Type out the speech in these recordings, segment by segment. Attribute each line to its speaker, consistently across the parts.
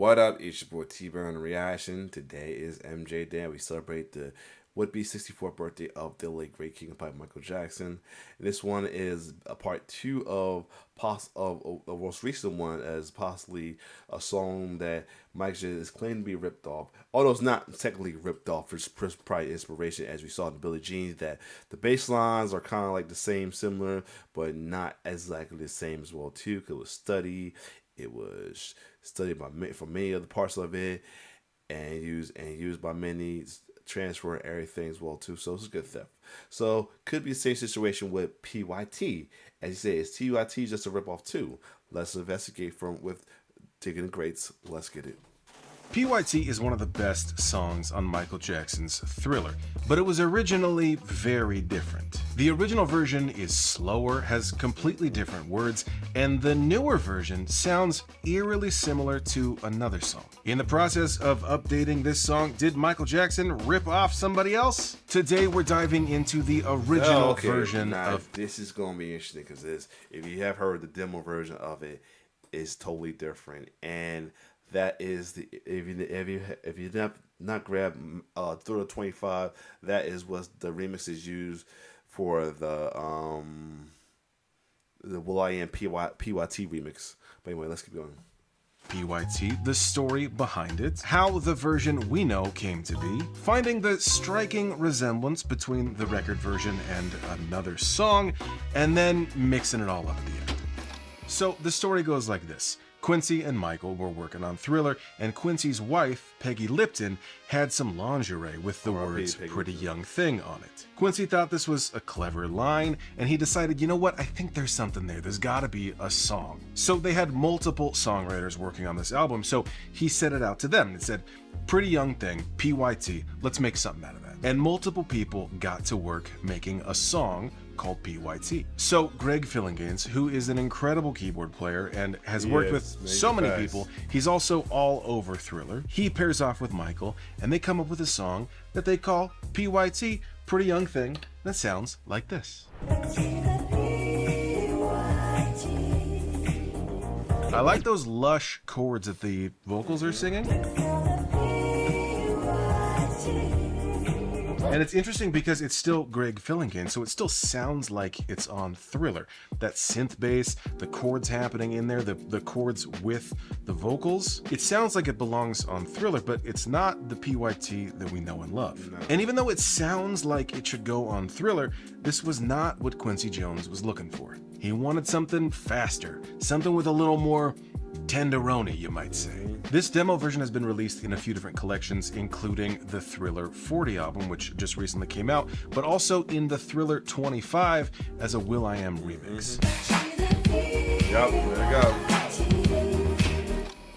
Speaker 1: What up? It's your boy T-Burn Reaction. Today is MJ Day. We celebrate the would-be 64th birthday of the late great King of Pop Michael Jackson. And this one is a part 2 of the most recent one, as possibly a song that Mike is claimed to be ripped off. Although it's not technically ripped off, it's probably inspiration, as we saw in Billie Jean, that the bass lines are kind of like the same, similar, but not exactly the same as well too, because it was studied. It was studied for many other parts of it, and used by many, transferring everything as well too. So it's a good theft. So could be the same situation with PYT. As you say, is PYT just a ripoff too? Let's investigate with Digging the Greats. Let's get it.
Speaker 2: PYT is one of the best songs on Michael Jackson's Thriller, but it was originally very different. The original version is slower, has completely different words, and the newer version sounds eerily similar to another song. In the process of updating this song, did Michael Jackson rip off somebody else? Today we're diving into the original version of...
Speaker 1: This is going to be interesting, because if you have heard the demo version of it, it's totally different. And that is the if you not grab Thriller 25, that is what the remix is used for the will.i.am PYT remix. But anyway, let's keep going.
Speaker 2: PYT, the story behind it, how the version we know came to be, finding the striking resemblance between the record version and another song, and then mixing it all up at the end. So the story goes like this. Quincy and Michael were working on Thriller, and Quincy's wife, Peggy Lipton, had some lingerie with the words "Pretty Young Thing" on it. Quincy thought this was a clever line, and he decided, you know what, I think there's something there. There's gotta be a song. So they had multiple songwriters working on this album, so he set it out to them and said, "Pretty Young Thing, PYT, let's make something out of that." And multiple people got to work making a song called PYT. So Greg Phillinganes, who is an incredible keyboard player and has worked with so many people, he's also all over Thriller. He pairs off with Michael, and they come up with a song that they call PYT, Pretty Young Thing, that sounds like this. I like those lush chords that the vocals are singing. And it's interesting because it's still Greg Phillinganes, so it still sounds like it's on Thriller. That synth bass, the chords happening in there, the chords with the vocals. It sounds like it belongs on Thriller, but it's not the PYT that we know and love. No. And even though it sounds like it should go on Thriller, this was not what Quincy Jones was looking for. He wanted something faster, something with a little more tenderoni, you might say. This demo version has been released in a few different collections, including the Thriller 40 album, which just recently came out, but also in the Thriller 25 as a will.i.am remix.
Speaker 1: Yep, there you go.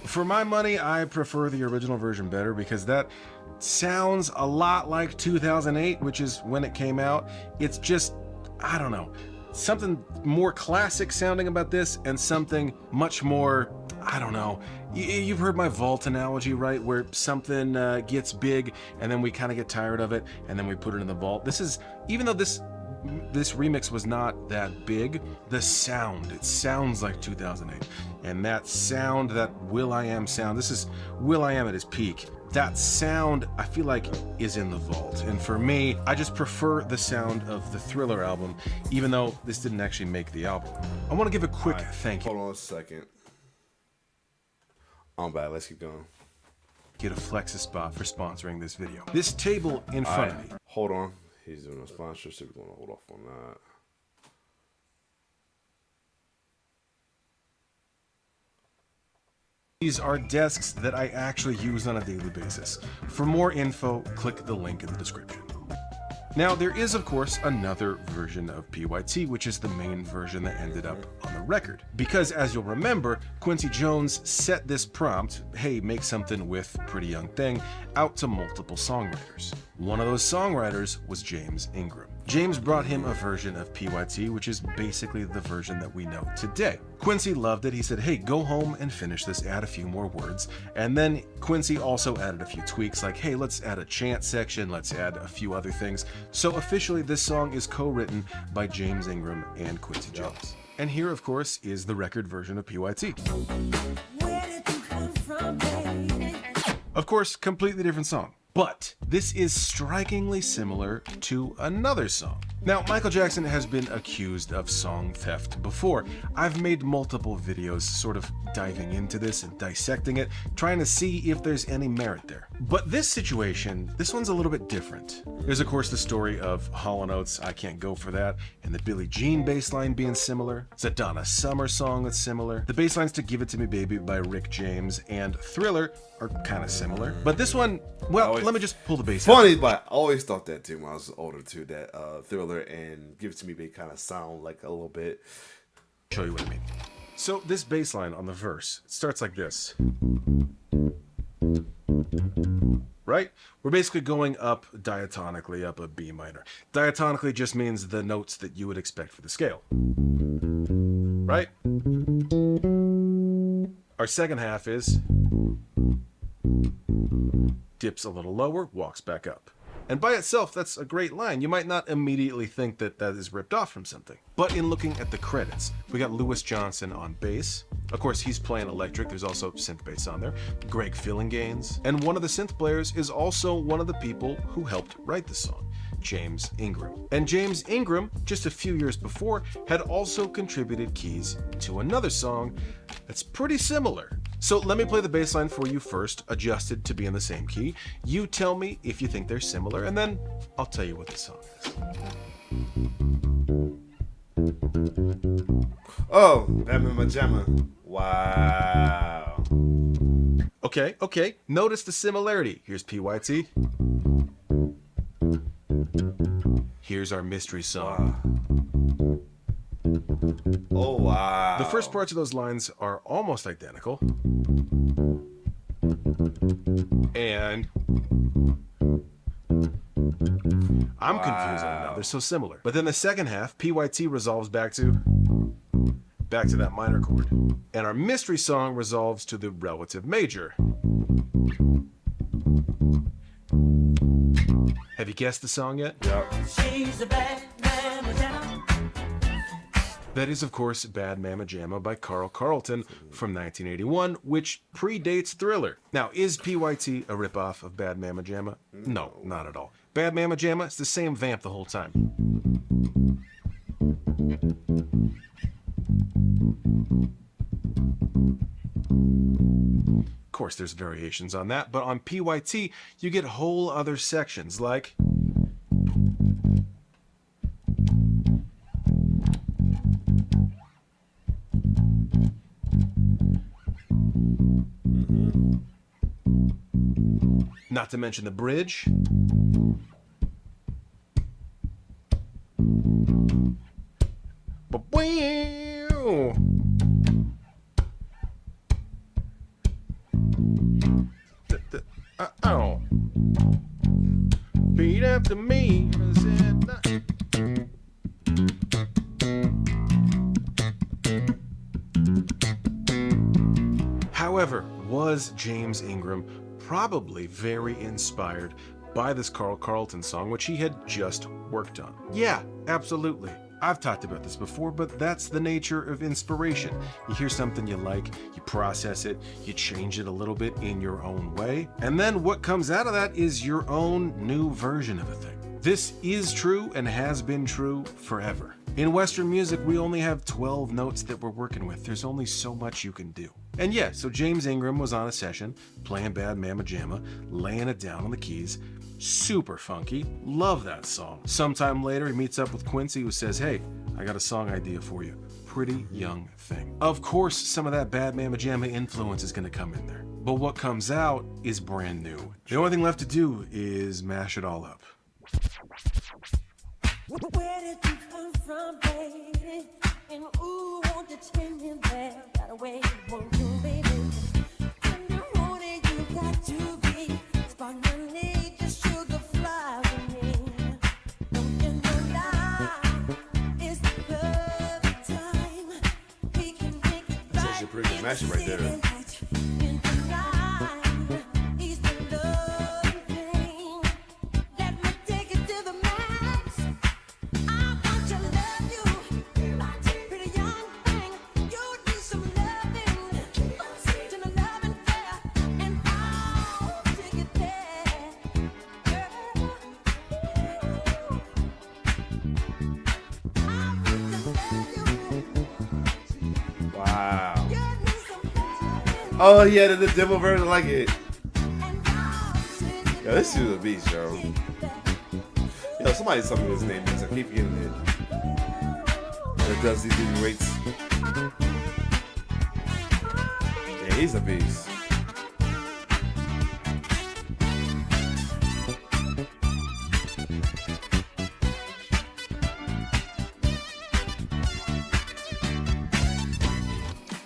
Speaker 2: For my money, I prefer the original version better because that sounds a lot like 2008, which is when it came out. It's just, I don't know, something more classic sounding about this, and something much more, I don't know, you've heard my vault analogy, right? Where something gets big and then we kind of get tired of it and then we put it in the vault. This is, even though this remix was not that big, the sound, it sounds like 2008. And that sound, that will.i.am sound, this is will.i.am at his peak. That sound, I feel like, is in the vault. And for me, I just prefer the sound of the Thriller album, even though this didn't actually make the album. I want to give a quick thank you.
Speaker 1: Hold on a second. I'm bad. Let's keep going.
Speaker 2: Get a Flex a Spot for sponsoring this video. This table in front of me.
Speaker 1: Hold on. He's doing a sponsorship. We're going to hold off on that.
Speaker 2: These are desks that I actually use on a daily basis. For more info, click the link in the description. Now, there is, of course, another version of PYT, which is the main version that ended up on the record. Because, as you'll remember, Quincy Jones set this prompt, hey, make something with Pretty Young Thing, out to multiple songwriters. One of those songwriters was James Ingram. James brought him a version of PYT, which is basically the version that we know today. Quincy loved it. He said, hey, go home and finish this, add a few more words. And then Quincy also added a few tweaks, like, hey, let's add a chant section, let's add a few other things. So officially, this song is co-written by James Ingram and Quincy Jones. And here, of course, is the record version of PYT. Where did you come from, baby? Of course, completely different song. But this is strikingly similar to another song. Now, Michael Jackson has been accused of song theft before. I've made multiple videos sort of diving into this and dissecting it, trying to see if there's any merit there. But this situation, this one's a little bit different. There's of course the story of Hall & Oates' I Can't Go For That, and the Billie Jean bass line being similar. It's a Donna Summer song that's similar. The bass lines to Give It To Me Baby by Rick James and Thriller are kind of similar. But this one, well, let me just pull the bass out.
Speaker 1: Funny, but I always thought that too when I was older too, that Thriller and Give It To Me Baby kind of sound like a little bit.
Speaker 2: Show you what I mean. So this bass line on the verse, it starts like this. Right? We're basically going up diatonically up a B minor. Diatonically just means the notes that you would expect for the scale. Right? Our second half is dips a little lower, walks back up. And by itself, that's a great line. You might not immediately think that that is ripped off from something. But in looking at the credits, we got Louis Johnson on bass. Of course, he's playing electric. There's also synth bass on there. Greg Fillinganes. And one of the synth players is also one of the people who helped write the song, James Ingram. And James Ingram, just a few years before, had also contributed keys to another song that's pretty similar. So let me play the bass line for you first, adjusted to be in the same key. You tell me if you think they're similar, and then I'll tell you what the song is.
Speaker 1: Oh, Batman Pajama. Wow.
Speaker 2: Okay. Notice the similarity. Here's PYT. Here's our mystery song.
Speaker 1: Wow. Oh, wow.
Speaker 2: The first parts of those lines are almost identical. And I'm confused on it now. They're so similar. But then the second half, PYT resolves back to that minor chord. And our mystery song resolves to the relative major. Have you guessed the song yet?
Speaker 1: Yep.
Speaker 3: She's a bad mama jamma.
Speaker 2: That is, of course, Bad Mama Jamma by Carl Carlton from 1981, which predates Thriller. Now, is PYT a ripoff of Bad Mama Jamma? No, not at all. Bad Mama Jamma is the same vamp the whole time. Of course, there's variations on that, but on PYT, you get whole other sections like... Not to mention the bridge. Ba-wow. Oh. Beat after me. However, was James Ingram probably very inspired by this Carl Carlton song, which he had just worked on? Yeah, absolutely. I've talked about this before, but that's the nature of inspiration. You hear something you like, you process it, you change it a little bit in your own way, and then what comes out of that is your own new version of a thing. This is true and has been true forever. In Western music, we only have 12 notes that we're working with. There's only so much you can do. And yeah, so James Ingram was on a session, playing Bad Mama Jamma, laying it down on the keys. Super funky. Love that song. Sometime later, he meets up with Quincy, who says, hey, I got a song idea for you. Pretty young thing. Of course, some of that Bad Mama Jamma influence is going to come in there. But what comes out is brand new. The only thing left to do is mash it all up.
Speaker 3: Where did you come from, baby? And ooh, won't you take me there? Got a way, won't you, baby? And the morning you got to be spontaneous, just sugar fly with me. Don't you know now is the perfect time? We can make it
Speaker 1: That's actually a pretty good mashup right there. Wow. Oh, yeah, the demo version, I like it. Yo, this is a beast, yo. Yo, somebody tell me what his name is. I keep getting it. That does these rates. Yeah, he's a beast.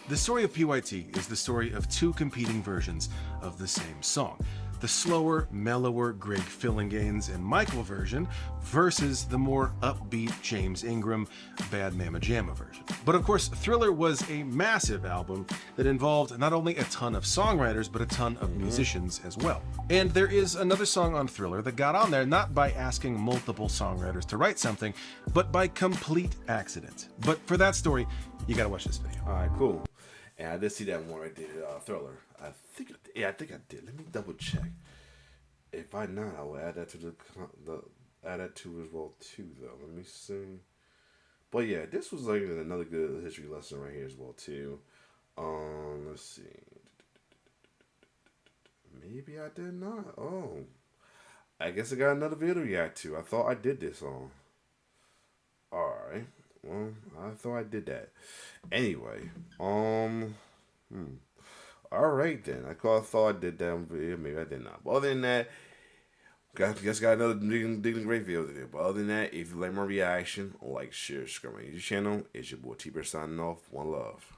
Speaker 2: The story of PYT is the story of two competing versions of the same song. The slower, mellower Greg Fillinganes and Michael version versus the more upbeat James Ingram Bad Mama Jamma version. But of course, Thriller was a massive album that involved not only a ton of songwriters, but a ton of musicians as well. And there is another song on Thriller that got on there not by asking multiple songwriters to write something, but by complete accident. But for that story, you gotta watch this video.
Speaker 1: Alright, cool. And I did see that one right there, Thriller. I think I did. Let me double check. If I not, I will add that to add that to as well too, though. Let me see. But yeah, this was like another good history lesson right here as well too. Let's see. Maybe I did not. Oh, I guess I got another video to react to. I thought I did this song. All right. Well, I thought I did that. Anyway, all right then. I thought I did that video. Maybe I did not. But other than that, guess got another digging great video to do. But other than that, if you like my reaction, like, share, subscribe my YouTube channel. It's your boy T-Bear signing off. One love.